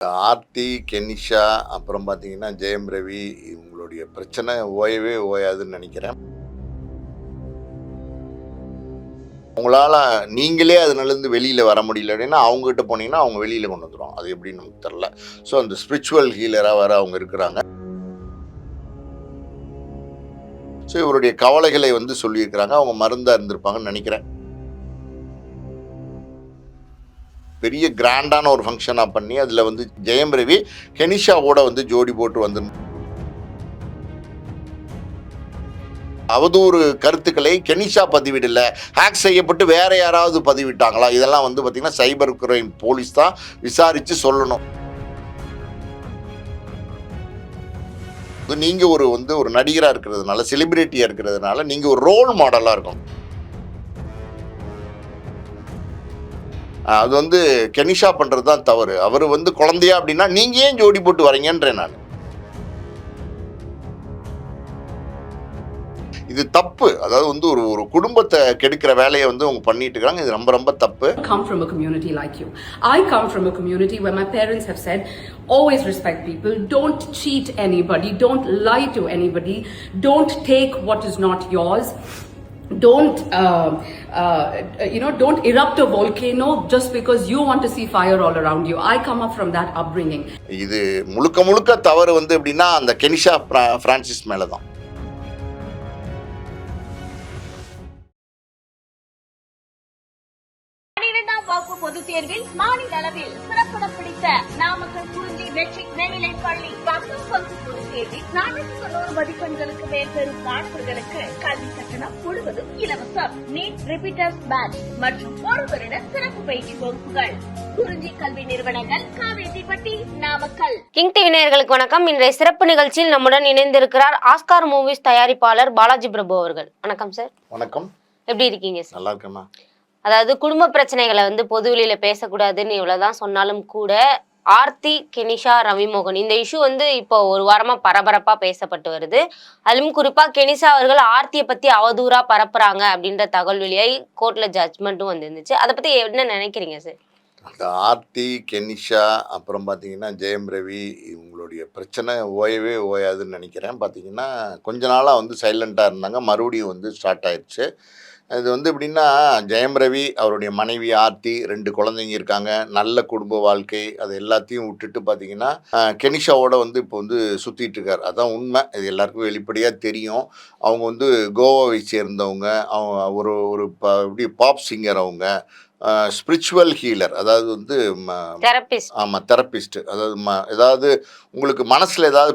Aarthi, Kenisha, அப்புறம் பார்த்தீங்கன்னா ஜெயம் ரவி இவங்களுடைய பிரச்சனை ஓயவே ஓயாதுன்னு நினைக்கிறேன். உங்களால நீங்களே அதுலருந்து வெளியில வர முடியல அப்படின்னா, அவங்ககிட்ட போனீங்கன்னா அவங்க வெளியில கொண்டு வந்துருவாங்க. அது எப்படின்னு நமக்கு தெரியல. ஸோ அந்த ஸ்பிரிச்சுவல் ஹீலரா வேற அவங்க இருக்கிறாங்க. ஸோ இவருடைய கவலைகளை வந்து சொல்லியிருக்கிறாங்க. அவங்க மருந்தா இருந்திருப்பாங்கன்னு நினைக்கிறேன். பெரிய கிராண்டான ஒரு ஃபங்க்ஷனா பண்ணி அதில் வந்து ஜெயம் ரவி கெனிஷாவோட வந்து ஜோடி போட்டு வந்து அவதூறு கருத்துக்களை கெனிஷா பதிவிடல, ஹேக் செய்யப்பட்டு வேற யாராவது பதிவிட்டாங்களா, இதெல்லாம் வந்து பார்த்தீங்கன்னா சைபர் கிரைம் போலீஸ் தான் விசாரித்து சொல்லணும். நீங்க ஒரு நடிகராக இருக்கிறதுனால, செலிபிரிட்டியா இருக்கிறதுனால நீங்க ஒரு ரோல் மாடலா இருக்கும். அது வந்து கெனிஷா பண்றது தான் தவறு. அவர் வந்து குழந்தையா அப்படின்னா நீங்க ஏன் ஜோடி போட்டு வரீங்கன்றேன் நான். இது தப்பு. அதாவது வந்து ஒரு குடும்பத்தை கெடுக்கிற வேலையை வந்து அவங்க பண்ணிட்டு இருக்காங்க. இது ரொம்ப ரொம்ப தப்பு. Come from a community like you. I come from a community where my parents have said always respect people, don't cheat anybody, don't lie to anybody, don't take what is not yours. Don't don't erupt a volcano just because you want to see fire all around you. I come up from that upbringing. இது முழுக்க தவறு வந்து எப்படின்னா அந்த Kenisha Francis மேல தான். பொது தேர்வில் மாநில அளவில் சிறப்பிடம் பிடித்த நாமக்கல் குறிஞ்சி மெட்ரிக் மேல்நிலைப் பள்ளி 10th வகுப்பு பொது தேர்வில் 490 மதிப்பெண்களுக்கு மேல் பெறும் மாணவர்களுக்கு கல்வி கட்டணம் முழுவதும் இலவசம். நீட் ரிப்பீட்டர்ஸ் பேட்ச் மற்றும் ஒரு வருட சிறப்பு பயிற்சி வகுப்புகள். குறிஞ்சி கல்வி நிறுவனங்கள், காவேரிப்பட்டி, நாமக்கல். கிங் டிவி நேயர்களுக்கு வணக்கம். இன்றைய சிறப்பு நிகழ்ச்சியில் நம்முடன் இணைந்திருக்கிறார் ஆஸ்கார் மூவிஸ் தயாரிப்பாளர் பாலாஜி பிரபு அவர்கள். வணக்கம் சார். வணக்கம். எப்படி இருக்கீங்க சார்? நல்லா இருக்கேம்மா. அதாவது குடும்ப பிரச்சனைகளை வந்து பொதுவெளியில பேசக்கூடாதுன்னு இவ்வளவுதான் சொன்னாலும் கூட ஆர்த்தி, கெனிஷா, ரவிமோகன் இந்த இஷ்யூ வந்து இப்போ ஒரு வாரமா பரபரப்பா பேசப்பட்டு வருது. அதிலும் குறிப்பா கெனிஷா அவர்கள் ஆர்த்தியை பத்தி அவதூறா பரப்புறாங்க அப்படின்ற தகவல் வெளியாகி கோர்ட்ல ஜட்ஜ்மெண்ட்டும் வந்துருந்துச்சு. அதை பத்தி என்ன நினைக்கிறீங்க சார்? அந்த ஆர்த்தி, கெனிஷா, அப்புறம் பார்த்தீங்கன்னா ஜெயம் ரவி இவங்களுடைய பிரச்சனை ஓயவே ஓயாதுன்னு நினைக்கிறேன். பார்த்தீங்கன்னா கொஞ்ச நாளாக வந்து சைலண்ட்டாக இருந்தாங்க. மறுபடியும் வந்து ஸ்டார்ட் ஆயிடுச்சு. இது வந்து எப்படின்னா ஜெயம் ரவி, அவருடைய மனைவி ஆர்த்தி, 2 குழந்தைங்க இருக்காங்க. நல்ல குடும்ப வாழ்க்கை. அது எல்லாத்தையும் விட்டுட்டு பார்த்தீங்கன்னா கெனிஷாவோட வந்து இப்போ வந்து சுற்றிட்டு இருக்கார். அதான் உண்மை. இது எல்லாருக்கும் வெளிப்படையாக தெரியும். அவங்க வந்து கோவாவை சேர்ந்தவங்க. அவங்க ஒரு இப்படி பாப் சிங்கர். அவங்க ஸ்பிரிச்சுவல் ஹீலர். அதாவது வந்து ஆமாம், தெரப்பிஸ்ட். அதாவது ஏதாவது உங்களுக்கு மனசில் ஏதாவது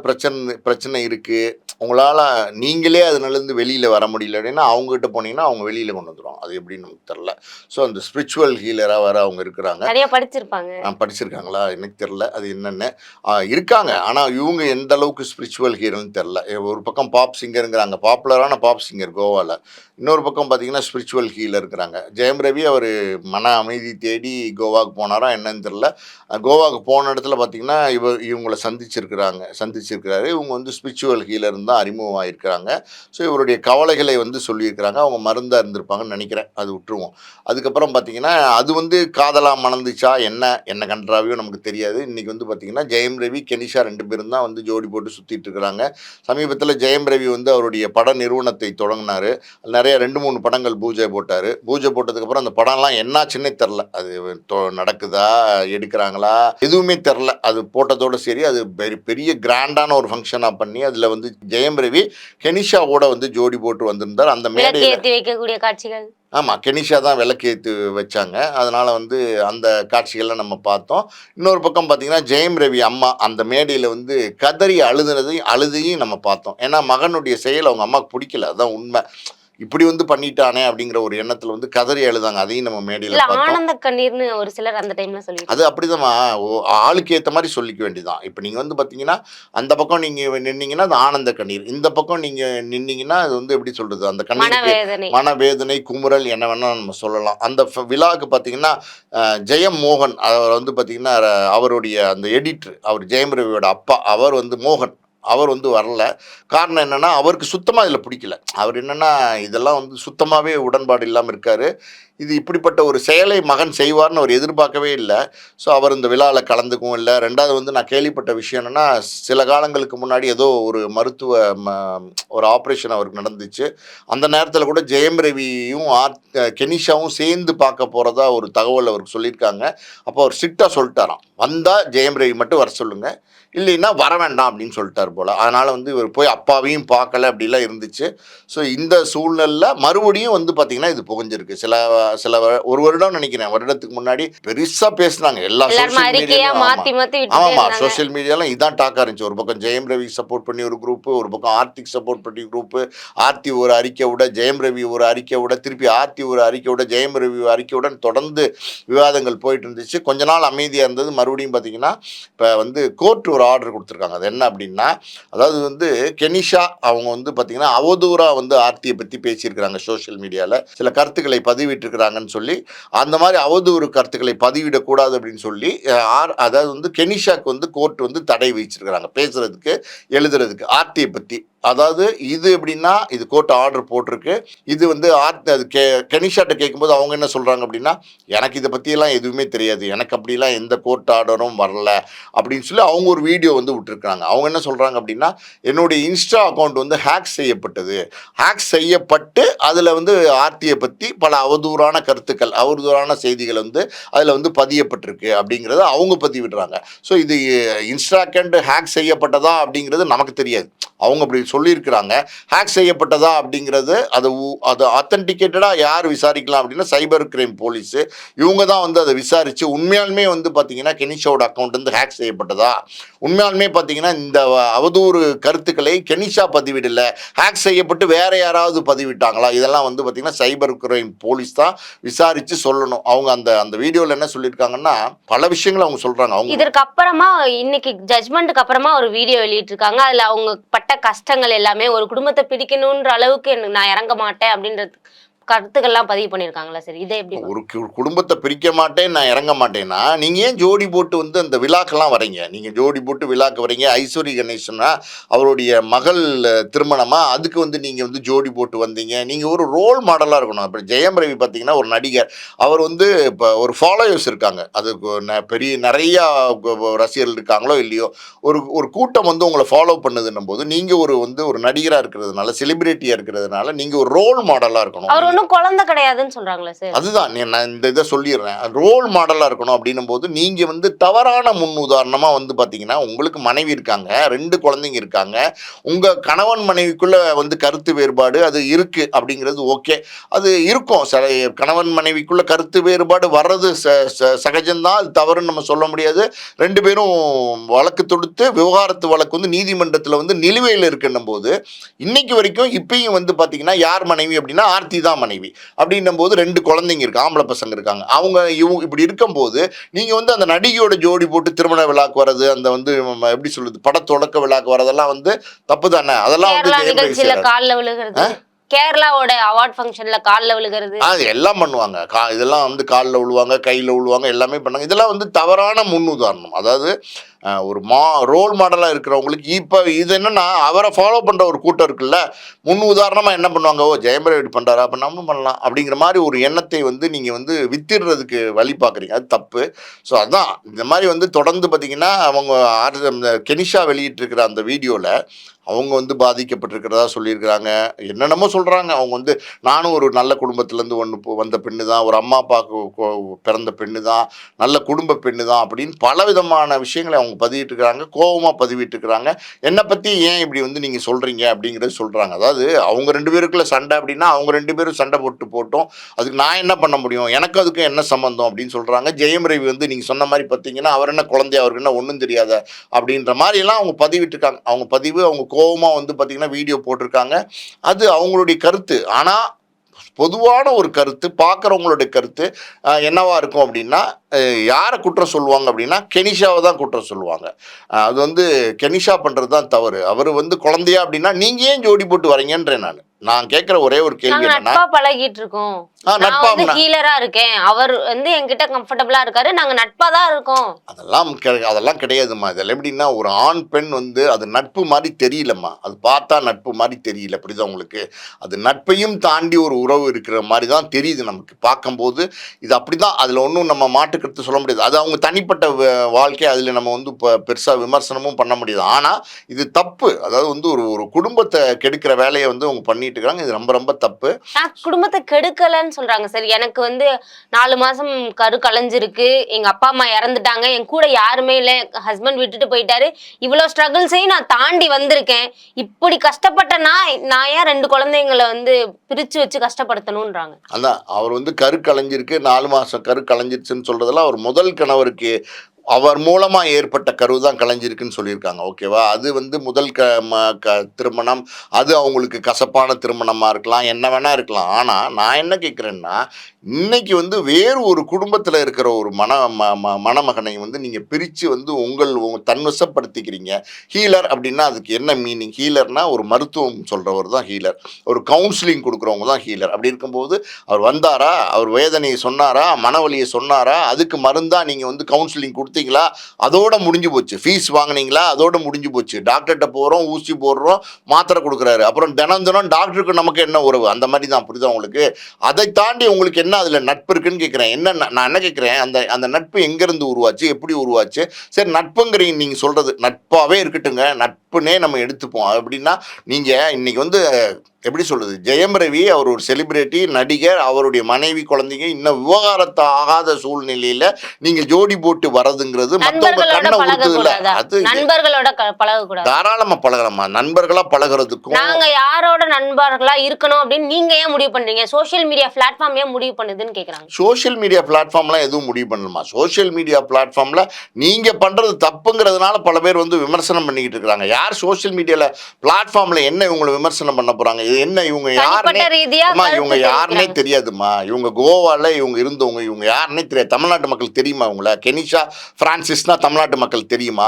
பிரச்சனை இருக்குது, உங்களால் நீங்களே அதுலேருந்து வெளியில் வர முடியல அப்படின்னா அவங்ககிட்ட போனீங்கன்னா அவங்க வெளியில் கொண்டு வந்துடுவாங்க. அது எப்படின்னு நமக்கு தெரில. ஸோ அந்த ஸ்பிரிச்சுவல் ஹீலராக வேறு அவங்க இருக்கிறாங்க. நிறைய படிச்சிருப்பாங்க. படிச்சிருக்காங்களா எனக்கு தெரில, அது என்னென்னு இருக்காங்க. ஆனால் இவங்க எந்த அளவுக்கு ஸ்பிரிச்சுவல் ஹீலர்னு தெரில. ஒரு பக்கம் பாப் சிங்கருங்கிறாங்க, பாப்புலரான பாப் சிங்கர் கோவாவில். இன்னொரு பக்கம் பார்த்தீங்கன்னா ஸ்பிரிச்சுவல் ஹீலர் இருக்கிறாங்க. ஜெயம் ரவி அவர் மன அமைதி தேடி கோவாவுக்கு போனாரா என்னன்னு தெரில. கோவாவுக்கு போன இடத்துல பார்த்தீங்கன்னா இவங்களை சந்திச்சிருக்கிறாரு. இவங்க வந்து ஸ்பிரிச்சுவல் ஹீலர் தான் அறிமுகமாகிருக்கிறாங்க. ஸோ இவருடைய கவலைகளை வந்து சொல்லியிருக்கிறாங்க. அவங்க மருந்தாக இருந்திருப்பாங்கன்னு நினைக்கிறேன். அது விட்டுருவோம். அதுக்கப்புறம் பார்த்தீங்கன்னா அது வந்து காதலாக மணந்துச்சா என்ன கன்றாவையும் நமக்கு தெரியாது. இன்றைக்கி வந்து பார்த்தீங்கன்னா ஜெயம் ரவி, கெனிஷா 2 பேரும் தான் வந்து ஜோடி போட்டு சுற்றிட்டு இருக்கிறாங்க. சமீபத்தில் ஜெயம் ரவி வந்து அவருடைய பட நிறுவனத்தை தொடங்கினார். நிறைய 2-3 படங்கள் பூஜை போட்டார். பூஜை போட்டதுக்கப்புறம் அந்த படம்லாம் என்னாச்சுன்னே தெரில. அது நடக்குதா, எடுக்கிறாங்களா, எதுவுமே தெரில. அது போட்டதோடு சரி. அது பெரிய கிராண்டான ஒரு ஃபங்க்ஷனாக பண்ணி அதில் வந்து ஜெயம் ரவி கெனிஷாவோட வந்து ஜோடி போட்டு வந்திருந்தார். அந்த மேடையில் வைக்கக்கூடிய காட்சிகள். ஆமாம், கெனிஷா தான் விளக்கேற்று வச்சாங்க. அதனால் வந்து அந்த காட்சிகள்லாம் நம்ம பார்த்தோம். இன்னொரு பக்கம் பார்த்திங்கன்னா ஜெயம் ரவி அம்மா அந்த மேடையில் வந்து கதறி அழுதையும் நம்ம பார்த்தோம். ஏன்னா மகனுடைய செயல் அவங்க அம்மாவுக்கு பிடிக்கல. அதுதான் உண்மை. இப்படி வந்து பண்ணிட்டானே அப்படிங்கிற ஒரு எண்ணத்துல வந்து கதறி அழுதாங்க. அதையும் நம்ம மேடையில் பார்த்தோம். ஆனந்த கண்ணீர்னு ஒரு சிலர் அந்த டைம்ல சொல்லி அது அப்படிதான் ஆளுக்கு ஏற்ற மாதிரி சொல்லிக்க வேண்டியதான். இப்போ நீங்கள் வந்து பார்த்தீங்கன்னா அந்த பக்கம் நீங்கள் நின்னீங்கன்னா அது ஆனந்த கண்ணீர், இந்த பக்கம் நீங்கள் நின்னீங்கன்னா அது வந்து எப்படி சொல்றது, அந்த கண்ணீர் மனவேதனை, குமுறல் என்ன வேணால் நம்ம சொல்லலாம். அந்த விழாவுக்கு பார்த்தீங்கன்னா ஜெயம் மோகன் அவர் வந்து பார்த்தீங்கன்னா அவருடைய அந்த எடிட்டர், அவர் ஜெயம் ரவியோட அப்பா, அவர் வந்து மோகன், அவர் வந்து வரல. காரணம் என்னென்னா அவருக்கு சுத்தமாக இதில் பிடிக்கல. அவர் என்னென்னா இதெல்லாம் வந்து சுத்தமாகவே உடன்பாடு இல்லாமல் இருக்கார். இது இப்படிப்பட்ட ஒரு செயலை மகன் செய்வார்னு அவர் எதிர்பார்க்கவே இல்லை. ஸோ அவர் இந்த விழாவில் கலந்துக்கவும் இல்லை. ரெண்டாவது வந்து நான் கேள்விப்பட்ட விஷயம் என்னென்னா, சில காலங்களுக்கு முன்னாடி ஏதோ ஒரு மருத்துவ ஒரு ஆப்ரேஷன் அவருக்கு நடந்துச்சு. அந்த நேரத்தில் கூட ஜெயம் ரவியும் கெனிஷாவும் சேர்ந்து பார்க்க போகிறதா ஒரு தகவல் அவருக்கு சொல்லியிருக்காங்க. அப்போ அவர் ஸ்ட்ரிக்டாக சொல்லிட்டாராம், வந்தால் ஜெயம் ரவி மட்டும் வர சொல்லுங்கள், இல்லைன்னா வர வேண்டாம் அப்படின்னு சொல்லிட்டார் போல். அதனால் வந்து இவர் போய் அப்பாவையும் பார்க்கல அப்படிலாம் இருந்துச்சு. ஸோ இந்த சூழ்நிலையில் மறுபடியும் வந்து பார்த்திங்கன்னா இது புகஞ்சிருக்கு. சில ஒரு வருடம் நினைக்கிறேன், வருடத்துக்கு முன்னாடி பெருசாக பேசினாங்க எல்லா சோஷியல் மீடியாலும். ஆமாம், சோஷியல் மீடியாலாம் இதான் டாக்காக இருந்துச்சு. ஒரு பக்கம் ஜெயம் ரவி சப்போர்ட் பண்ணி ஒரு குரூப்பு, ஒரு பக்கம் ஆர்த்திக் சப்போர்ட் பண்ணி குரூப்பு, ஆர்த்தி ஒரு அறிக்கை விட, ஜெயம் ரவி ஒரு அறிக்கை விட, திருப்பி ஆர்த்தி ஒரு அறிக்கை விட, ஜெயம் ரவி அறிக்கையுடன் தொடர்ந்து விவாதங்கள் போயிட்டு இருந்துச்சு. கொஞ்ச நாள் அமைதியாக இருந்தது. மறுபடியும் பார்த்திங்கன்னா இப்போ வந்து கோர்ட் ஒரு ஆர்டர் கொடுத்துருக்காங்க. அது என்ன அப்படின்னா, அதாவது வந்து கெனிஷா அவங்க வந்து பார்த்திங்கன்னா அவதூறாக வந்து ஆர்த்தியை பற்றி பேசியிருக்கிறாங்க, சோஷியல் மீடியாவில் சில கருத்துக்களை பதிவிட்டிருக்கிறாங்கன்னு சொல்லி, அந்த மாதிரி அவதூறு கருத்துக்களை பதிவிடக்கூடாது அப்படின்னு சொல்லி அதாவது வந்து கெனிஷாக்கு வந்து கோர்ட் வந்து தடை வச்சிருக்கிறாங்க பேசுறதுக்கு, எழுதுறதுக்கு ஆர்த்தியை பற்றி. அதாவது இது எப்படின்னா, இது கோர்ட் ஆர்டர் போட்டிருக்கு. இது வந்து கெனிஷாட்ட கேட்கும்போது அவங்க என்ன சொல்கிறாங்க அப்படின்னா, எனக்கு இதை பற்றியெல்லாம் எதுவுமே தெரியாது, எனக்கு அப்படிலாம் எந்த கோர்ட் ஆர்டரும் வரல அப்படின்னு சொல்லி அவங்க ஒரு வீடியோ வந்து விட்டுருக்காங்க. அவங்க என்ன சொல்கிறாங்க அப்படின்னா, என்னுடைய இன்ஸ்டா அக்கௌண்ட் வந்து ஹேக் செய்யப்பட்டது, ஹேக் செய்யப்பட்டு அதில் வந்து ஆர்த்தியை பற்றி பல அவதூறான கருத்துக்கள், அவதூறான செய்திகள் வந்து அதில் வந்து பதியப்பட்டிருக்கு அப்படிங்கிறத அவங்க பதிவிடுறாங்க. ஸோ இது இன்ஸ்டா அக்கௌண்ட் ஹேக் செய்யப்பட்டதா அப்படிங்கிறது நமக்கு தெரியாது, அவங்க அப்படி சொல்லியிருக்கிறாங்க. ஹேக் செய்யப்பட்டதா அப்படிங்கிறது அது ஆத்தென்டிகேட்டடாக யார் விசாரிக்கலாம் அப்படின்னா சைபர் கிரைம் போலீஸு, இவங்க தான் வந்து அதை விசாரித்து உண்மையாலுமே வந்து பார்த்திங்கன்னா கெனிஷாவோட அக்கௌண்ட் வந்து ஹேக் செய்யப்பட்டதா, உண்மையாலுமே பார்த்திங்கன்னா இந்த அவதூறு கருத்துக்களை கெனிஷா பதிவிடலை, ஹேக் செய்யப்பட்டு வேறு யாராவது பதிவிட்டாங்களா, இதெல்லாம் வந்து பார்த்திங்கன்னா சைபர் கிரைம் போலீஸ் தான் விசாரித்து சொல்லணும். அவங்க அந்த வீடியோவில் என்ன சொல்லியிருக்காங்கன்னா பல விஷயங்கள் அவங்க சொல்கிறாங்க. அவங்க இதற்கு அப்புறமா இன்னைக்கு ஜட்மெண்ட்டுக்கு அப்புறமா ஒரு வீடியோ வெளியிட்டிருக்காங்க. அதில் அவங்க பட்ட கஷ்டங்கள் எல்லாமே, ஒரு குடும்பத்தை பிடிக்கணுன்ற அளவுக்கு நான் இறங்க மாட்டேன் அப்படின்றது கருத்துக்கள்லாம் பதிவு பண்ணியிருக்காங்களா சார்? இதை எப்படி ஒரு குடும்பத்தை பிரிக்க மாட்டேன், நான் இறங்க மாட்டேன்னா நீங்கள் ஏன் ஜோடி போட்டு வந்து அந்த விழாக்கெல்லாம் வரீங்க? நீங்கள் ஜோடி போட்டு விழாக்கு வரீங்க. ஐஸ்வரி கணேசனா அவருடைய மகள் திருமணமா, அதுக்கு வந்து நீங்கள் வந்து ஜோடி போட்டு வந்தீங்க. நீங்கள் ஒரு ரோல் மாடலாக இருக்கணும். இப்போ ஜெயம் ரவி பார்த்தீங்கன்னா ஒரு நடிகர், அவர் வந்து இப்போ ஒரு ஃபாலோவர்ஸ் இருக்காங்க, அது நிறையா ரசிகர்கள் இருக்காங்களோ இல்லையோ, ஒரு கூட்டம் வந்து உங்களை ஃபாலோ பண்ணுதுன்னும் போது நீங்கள் ஒரு நடிகராக இருக்கிறதுனால, செலிபிரிட்டியாக இருக்கிறதுனால நீங்கள் ஒரு ரோல் மாடலாக இருக்கணும். ஒன்னும் குழந்தை கிடையாதுன்னு சொல்றாங்களே சார். அதுதான் நான் இந்த இதை சொல்லிடுறேன், ரோல் மாடலாக இருக்கணும். அப்படின்னும் போது நீங்கள் வந்து தவறான முன் உதாரணமாக வந்து பார்த்தீங்கன்னா, உங்களுக்கு மனைவி இருக்காங்க, 2 குழந்தைங்க இருக்காங்க, உங்கள் கணவன் மனைவிக்குள்ளே வந்து கருத்து வேறுபாடு அது இருக்குது அப்படிங்கிறது ஓகே, அது இருக்கும். சில கணவன் மனைவிக்குள்ளே கருத்து வேறுபாடு வர்றது சகஜம்தான், அது தவறுன்னு நம்ம சொல்ல முடியாது. 2 பேரும் வழக்கு தொடுத்து விவகாரத்து வழக்கு வந்து நீதிமன்றத்தில் வந்து நிலுவையில் இருக்குன்னும் போது, இன்னைக்கு வரைக்கும் இப்பயும் வந்து பார்த்தீங்கன்னா யார் மனைவி அப்படின்னா ஆர்த்தி தான் மனைவி. அப்படின்னும் போது 2 குழந்தைங்க இருக்கு, ஆம்பளை பசங்க இருக்காங்க. அவங்க இப்படி இருக்கும்போது நீங்க வந்து அந்த நடிகையோட ஜோடி போட்டு திருமண விழாக்கு வர்றது, அந்த வந்து எப்படி சொல்றது, பட தொடக்க விழாக்கு வரதெல்லாம் வந்து தப்பு தானே. அதெல்லாம் வந்து கால்ல விழுகிறது, கேரளாவோட அவார்ட் ஃபங்க்ஷன்ல காலில் விழுகிறது, அது எல்லாம் பண்ணுவாங்க. இதெல்லாம் வந்து காலில் விழுவாங்க, கையில் விழுவாங்க, எல்லாமே பண்ணாங்க. இதெல்லாம் வந்து தவறான முன் உதாரணம். அதாவது ஒரு ரோல் மாடலாக இருக்கிறவங்களுக்கு இப்போ இது என்னென்னா, அவரை ஃபாலோ பண்ணுற ஒரு கூட்டம் இருக்குல்ல, முன் உதாரணமாக என்ன பண்ணுவாங்க, ஓ ஜெயம் ரவி பண்ணுறாரா, அப்போ நம்மளும் பண்ணலாம் அப்படிங்கிற மாதிரி ஒரு எண்ணத்தை வந்து நீங்கள் வந்து வித்திடுறதுக்கு வழி பார்க்குறீங்க, அது தப்பு. ஸோ அதுதான் இந்த மாதிரி வந்து தொடர்ந்து பார்த்திங்கன்னா அவங்க கெனிஷா வெளியிட்டிருக்கிற அந்த வீடியோவில் அவங்க வந்து பாதிக்கப்பட்டிருக்கிறதா சொல்லியிருக்கிறாங்க, என்னென்னமோ சொல்கிறாங்க. அவங்க வந்து நானும் ஒரு நல்ல குடும்பத்துலேருந்து வந்த பெண்ணு தான், ஒரு அம்மா அப்பாவுக்கு பிறந்த பெண்ணு தான், நல்ல குடும்ப பெண்ணு தான் அப்படின்னு பல விதமான விஷயங்களை அவங்க பதிவிட்டுருக்கிறாங்க, கோபமாக பதிவிட்டுருக்கிறாங்க. என்னை பற்றி ஏன் இப்படி வந்து நீங்கள் சொல்கிறீங்க அப்படிங்கிறது சொல்கிறாங்க. அதாவது அவங்க 2 பேருக்குள்ள சண்டை அப்படின்னா அவங்க 2 பேரும் சண்டை போட்டோம், அதுக்கு நான் என்ன பண்ண முடியும், எனக்கு அதுக்கு என்ன சம்மந்தம் அப்படின்னு சொல்கிறாங்க. ஜெயம் ரவி வந்து நீங்கள் சொன்ன மாதிரி பார்த்தீங்கன்னா அவர் என்ன குழந்தைய, அவருக்கு என்ன ஒன்றும் தெரியாத அப்படின்ற மாதிரிலாம் அவங்க பதிவிட்டுருக்காங்க. அவங்க பதிவு, அவங்க கோபமாக வந்து பார்த்திங்கன்னா வீடியோ போட்டிருக்காங்க. அது அவங்களுடைய கருத்து. ஆனால் பொதுவான ஒரு கருத்து, பார்க்குறவங்களுடைய கருத்து என்னவா இருக்கும் அப்படின்னா, யாரை குற்றம் சொல்லுவாங்க அப்படின்னா கெனிஷாவை தான் குற்றம் சொல்லுவாங்க. அது வந்து கெனிஷா பண்ணுறது தான் தவறு. அவர் வந்து குழந்தையா அப்படின்னா நீங்கள் ஏன் ஜோடி போட்டு வரீங்கன்றேன். நான் கேட்குற ஒரே ஒரு கேள்வி நாங்க என்னன்னா, நட்பா பழகிட்டு இருக்கோம். நான் நட்பா வந்து ஹீலரா இருக்கேன், அவர் வந்து என்கிட்ட கம்ஃபர்டபுளா இருக்காரு, நாங்க நட்பா தான் இருக்கோம். அதெல்லாம் கிடையாதும்மா. இதெல்லாம் எப்படின்னா, ஒரு ஆண் பெண் வந்து அது நட்பு மாதிரி தெரியலம்மா. அது பார்த்தா நட்பு மாதிரி தெரியல. புரியுதா உங்களுக்கு? அது நட்பையும் தாண்டி ஒரு உறவு இருக்கிற மாதிரி தான் தெரியுது நமக்கு பார்க்கும்போது. இது அப்படிதான். அதில் ஒன்றும் நம்ம மாற்று கருத்து சொல்ல முடியாது. அது அவங்க தனிப்பட்ட வாழ்க்கை. அதில் நம்ம வந்து பெருசாக விமர்சனமும் பண்ண முடியாது. ஆனால் இது தப்பு. அதாவது வந்து ஒரு ஒரு குடும்பத்தை கெடுக்கிற வேலையை வந்து அவங்க பண்ணிட்டு இருக்காங்க. இது ரொம்ப ரொம்ப தப்பு. நான் குடும்பத்தை கெடுக்கலன்னு சொல்றாங்க சார். எனக்கு வந்து 4 மாசம் கரு கலைஞ்சிருக்கு, எங்க அப்பா அம்மா இறந்துட்டாங்க, என் கூட யாருமே இல்லை, ஹஸ்பண்ட் விட்டுட்டு போயிட்டாரு, இவ்வளவு ஸ்ட்ரகிள்ஸையும் நான் தாண்டி வந்திருக்கேன். இப்படி கஷ்டப்பட்ட நான் ஏன் 2 குழந்தைங்களை வந்து பிரிச்சு வச்சு கஷ்டப்படுத்தணும்ன்றாங்க. அதான் அவர் வந்து கரு கலைஞ்சிருக்கு, 4 மாதம் கரு கலைஞ்சிருச்சுன்னு சொல்கிறதெல்லாம் அவர் முதல் கணவருக்கு அவர் மூலமாக ஏற்பட்ட கரு தான் கலைஞ்சிருக்குன்னு சொல்லியிருக்காங்க. ஓகேவா? அது வந்து முதல் திருமணம். அது அவங்களுக்கு கசப்பான திருமணமாக இருக்கலாம், என்ன வேணால் இருக்கலாம். ஆனால் நான் என்ன கேட்குறேன்னா, இன்னைக்கு வந்து வேறு ஒரு குடும்பத்தில் இருக்கிற ஒரு மணமகனை வந்து நீங்கள் பிரித்து வந்து தன்வசப்படுத்திக்கிறீங்க. ஹீலர் அப்படின்னா அதுக்கு என்ன மீனிங்? ஹீலர்னா ஒரு மருத்துவம் சொல்கிறவர் தான் ஹீலர், ஒரு கவுன்சிலிங் கொடுக்குறவங்க தான் ஹீலர். அப்படி இருக்கும்போது அவர் வந்தாரா, அவர் வேதனையை சொன்னாரா, மனவலியை சொன்னாரா, அதுக்கு மருந்தா நீங்கள் வந்து கவுன்சிலிங் கொடுத்தீங்களா, அதோட முடிஞ்சு போச்சு. ஃபீஸ் வாங்கினீங்களா, அதோட முடிஞ்சு போச்சு. டாக்டர்கிட்ட போகிறோம், ஊசி போடுறோம், மாத்திரை கொடுக்குறாரு, அப்புறம் தினம் தினம் டாக்டருக்கு நமக்கு என்ன உறவு? அந்த மாதிரி தான். புரியுதா உங்களுக்கு? அதை தாண்டி உங்களுக்கு என்ன அதில் நட்பு இருக்குன்னு கேட்குறேன். நான் என்ன கேட்குறேன், அந்த நட்பு எங்கேருந்து உருவாச்சு, எப்படி உருவாச்சு? சரி, நட்புங்கிறீங்க, நீங்கள் சொல்கிறது நட்பாகவே இருக்கட்டுங்க, நட்புனே நம்ம எடுத்துப்போம். அப்படின்னா நீங்கள் இன்னைக்கு வந்து எப்படி சொல்கிறது, ஜெயம் ரவி அவர் ஒரு செலிபிரிட்டி நடிகர், அவருடைய மனைவி குழந்தைங்க இன்னும் விவகாரத்தை ஆகாத சூழ்நிலையில் நீங்கள் ஜோடி போட்டு வரதுங்கிறது மற்றவங்க கண்ணை ஊத்துதில்ல. அது நண்பர்களோட பழகக்கூடாது. தாராளமாக பழகலாமா? நண்பர்களாக பழகிறதுக்கும் நாங்க யாரோட நண்பர்களா இருக்கணும் அப்படின்னு நீங்க ஏன் முடிவு பண்றீங்க? சோஷியல் மீடியா பிளாட்ஃபார்ம் ஏன் முடிவு பண்ணுதுன்னு கேக்குறாங்க. சோஷியல் மீடியா பிளாட்ஃபார்ம்லாம் எதுவும் முடிவு பண்ணணுமா? சோஷியல் மீடியா பிளாட்ஃபார்மில் நீங்கள் பண்ணுறது தப்புங்கிறதுனால பல பேர் வந்து விமர்சனம் பண்ணிக்கிட்டு இருக்கிறாங்க. யார் சோஷியல் மீடியாவில் பிளாட்ஃபார்மில் என்ன இவங்களை விமர்சனம் பண்ண போகிறாங்க? இது என்ன? இவங்க யாருன்னே தெரியாதுமா. இவங்க கோவால இவங்க இருந்தவங்க, இவங்க யாருன்னே தெரியாது. தமிழ்நாட்டு மக்கள் தெரியுமா இவங்கள? கெனிஷா பிரான்சிஸ்னா தமிழ்நாட்டு மக்கள் தெரியுமா?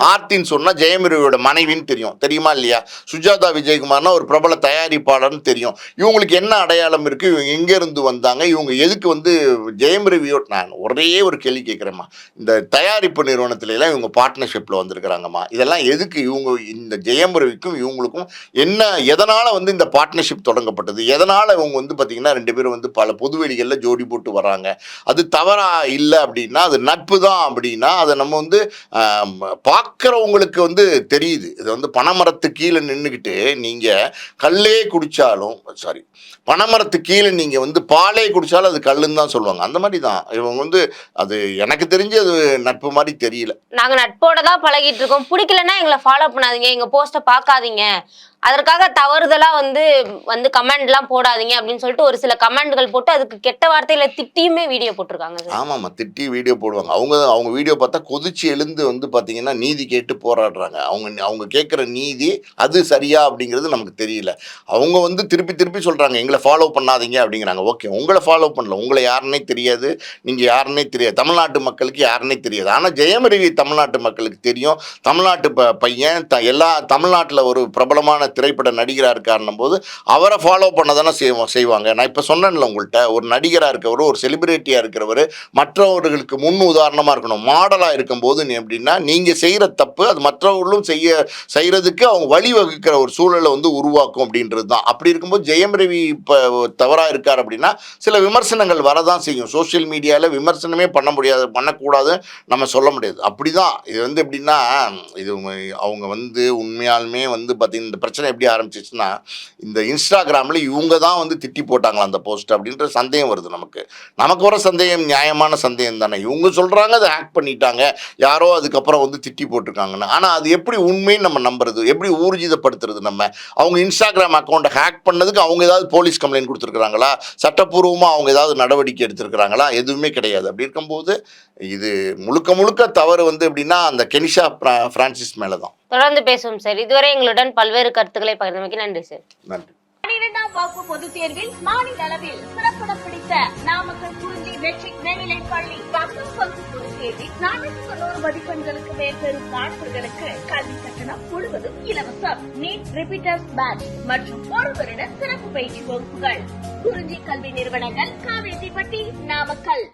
ஆர்த்தின்னு சொன்னா ஜெயமிரவியோட மனைவின்னு தெரியுமா இல்லையா? சுஜாதா விஜயகுமார்னா ஒரு பிரபல தயாரிப்பாளர்னு தெரியும். இவங்களுக்கு என்ன அடையாளம் இருக்கு? இவங்க எங்க இருந்து வந்தாங்க? இவங்க எதுக்கு வந்து ஜெயமிரவியோட? நான் ஒரே ஒரு கேள்வி கேட்குறேம்மா, இந்த தயாரிப்பு நிறுவனத்துல எல்லாம் இவங்க பார்ட்னர்ஷிப்ல வந்திருக்கிறாங்கம்மா. இதெல்லாம் எதுக்கு? இவங்க இந்த ஜெயமிரவிக்கும் இவங்களுக்கும் என்ன, எதனால வந்து இந்த பார்ட்னர்ஷிப் தொடங்கப்பட்டது? எதனால இவங்க வந்து பார்த்தீங்கன்னா 2 பேரும் வந்து பல பொதுவெளிகளில் ஜோடி போட்டு வராங்க? அது தவறா இல்லை அப்படின்னா, அது நட்பு தான் அப்படின்னா, அதை நம்ம வந்து பார்க்குறவங்களுக்கு வந்து தெரியுது. இது வந்து பனைமரத்து கீழே நின்றுக்கிட்டு நீங்கள் கல்லே குடித்தாலும், சாரி, பனைமரத்து கீழே நீங்கள் வந்து பாலே குடித்தாலும் அது கல்லுன்னு தான் சொல்லுவாங்க. அந்த மாதிரி தான் இவங்க வந்து. அது எனக்கு தெரிஞ்சு அது நட்பு மாதிரி தெரியல. நாங்கள் நட்போட தான் பழகிட்டு இருக்கோம். பிடிக்கலன்னா எங்களை ஃபாலோ பண்ணாதீங்க, எங்கள் போஸ்ட்டை பார்க்காதீங்க, அதற்காக தவறுதலா வந்து கமெண்ட்லாம் போடாதீங்க அப்படின்னு சொல்லிட்டு ஒரு சில கமெண்ட்கள் போட்டு அதுக்கு கெட்ட வார்த்தையில திட்டியுமே வீடியோ போட்டிருக்காங்க. ஆமாம்மா, திட்டி வீடியோ போடுவாங்க. அவங்க வீடியோ பார்த்தா கொதிச்சு எழுந்து வந்து பார்த்தீங்கன்னா நீதி கேட்டு போராடுறாங்க. அவங்க கேட்குற நீதி அது சரியா அப்படிங்கிறது நமக்கு தெரியல. அவங்க வந்து திருப்பி சொல்கிறாங்க எங்களை ஃபாலோ பண்ணாதீங்க அப்படிங்கிறாங்க. ஓகே, உங்களை ஃபாலோ பண்ணல, உங்களை யாருன்னே தெரியாது, நீங்கள் யாருன்னே தெரியாது, தமிழ்நாட்டு மக்களுக்கு யாருன்னே தெரியாது. ஆனால் ஜெயமரவி தமிழ்நாட்டு மக்களுக்கு தெரியும். தமிழ்நாட்டு பையன் எல்லா தமிழ்நாட்டில் ஒரு பிரபலமான திரைப்பட நடிகராக இருக்காருன்னும் போது அவரை ஃபாலோ பண்ண தானே செய்வாங்க. நான் இப்போ சொன்னேன்ல உங்கள்கிட்ட, ஒரு நடிகராக இருக்கிறவர், ஒரு செலிபிரிட்டியாக இருக்கிறவர் மற்றவர்களுக்கு முன் உதாரணமாக இருக்கணும், மாடலாக இருக்கும்போது எப்படின்னா நீங்கள் செய்கிற தப்பு அது மற்றவர்களும் செய்கிறதுக்கு அவங்க வழிவகுக்கிற ஒரு சூழலை வந்து உருவாக்கும் அப்படின்றது தான். அப்படி இருக்கும்போது ஜெயம் ரவி இப்போ தவறாக இருக்கார் அப்படின்னா சில விமர்சனங்கள் வரதான் செய்யும். சோஷியல் மீடியாவில் விமர்சனமே பண்ணக்கூடாது நம்ம சொல்ல முடியாது. அப்படி தான் இது வந்து எப்படின்னா, இது அவங்க வந்து உண்மையாலுமே வந்து பார்த்தீங்கன்னா இந்த பிரச்சனை எப்படி ஆரம்பிச்சிச்சுன்னா, இந்த இன்ஸ்டாகிராமில் இவங்க தான் வந்து திட்டி போட்டாங்களா அந்த போஸ்ட் அப்படின்ற சந்தேகம் வருது நமக்கு வர சந்தேகம் நியாயமான சந்தேகம் தானே. இவங்க சொல்கிறாங்க அதை ஹேக் பண்ணிட்டாங்க, யாரோ அதுக்கப்புறம் வந்து திட்டி போட்டிருக்காங்கன்னு. ஆனால் அது எப்படி உண்மைன்னு நம்ம நம்புறது, எப்படி ஊர்ஜிதப்படுத்துறது? நம்ம அவங்க இன்ஸ்டாகிராம் அக்கௌண்ட்டை ஹேக் பண்ணதுக்கு அவங்க ஏதாவது போலீஸ் கம்ப்ளைண்ட் கொடுத்துருக்குறாங்களா? சட்டப்பூர்வமாக அவங்க ஏதாவது நடவடிக்கை எடுத்திருக்கிறாங்களா? எதுவுமே கிடையாது. அப்படி இருக்கும்போது இது முழுக்க தவறு வந்து எப்படின்னா அந்த கெனிஷா பிரான்சிஸ் மேலே தான். தொடர்ந்து பேசுவோம் சார். இதுவரை எங்களுடன் பல்வேறு கருத்துக்களை பகிர்ந்தமைக்கு நன்றி சார். நன்றி. 12 12ஆம் வகுப்பு பொதுத் தேர்வில் மாநில அளவில் சிறப்பிடம் பிடித்த நாமக்கல் குறிஞ்சி மெட்ரிக் மேல்நிலைப் பள்ளி 10ஆம் வகுப்பு பொதுத் தேர்வில் 490 மதிப்பெண்களுக்கு மேல் பெறும் மாணவர்களுக்கு கல்வி கட்டணம் முழுவதும் இலவசம். நீட் ரிப்பீட்டர்ஸ் பேட்ச் மற்றும் 1 வருட சிறப்பு பயிற்சி வகுப்புகள். குறிஞ்சி கல்வி நிறுவனங்கள், காவேரிப்பட்டி, நாமக்கல்.